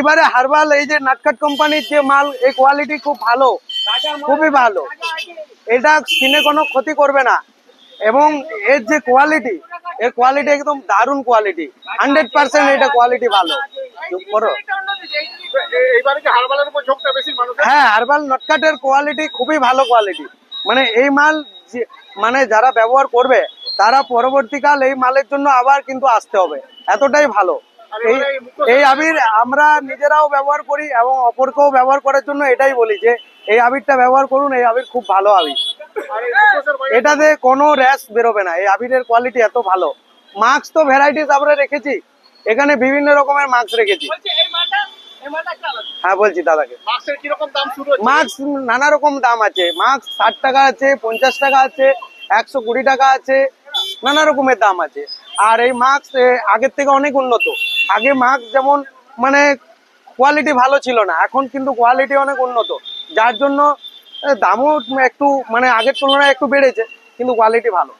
এইবারে হার্বাল এই যে নাটকাট কোম্পানির যে মাল, এই কোয়ালিটি খুব ভালো, খুবই ভালো। এটা স্কিনে কোনো ক্ষতি করবে না, এবং এর যে কোয়ালিটি, এর কোয়ালিটি একদম দারুণ কোয়ালিটি, 100% এটা কোয়ালিটি ভালো। হ্যাঁ, হার্বাল নটকাটের কোয়ালিটি খুবই ভালো কোয়ালিটি। মানে এই মাল মানে যারা ব্যবহার করবে তারা পরবর্তীকাল এই মালের জন্য আবার কিন্তু আসতে হবে, এতটাই ভালো। এই আবির আমরা নিজেরাও ব্যবহার করি এবং অপরকেও ব্যবহার করার জন্য এটাই বলি যে এই আবিরটা ব্যবহার করুন, এই আবির খুব ভালো আবির। এটাতে কোনো র্যাশ বেরোবে না, এই আবিরের কোয়ালিটি এত ভালো। মাস্ক তো ভ্যারাইটিস আমরা রেখেছি, এখানে বিভিন্ন রকমের মাস্ক রেখেছি। হ্যাঁ বলছি দাদাকে, মাস্ক নানা রকম দাম আছে। মাস্ক 60 টাকা আছে, 50 টাকা আছে, 120 টাকা আছে, নানা রকমের দাম আছে। আর এই মাস্ক আগের থেকে অনেক উন্নত। আগে মাস্ক যেমন মানে কোয়ালিটি ভালো ছিল না, এখন কিন্তু কোয়ালিটি অনেক উন্নত, যার জন্য দামও একটু মানে আগের তুলনায় একটু বেড়েছে, কিন্তু কোয়ালিটি ভালো।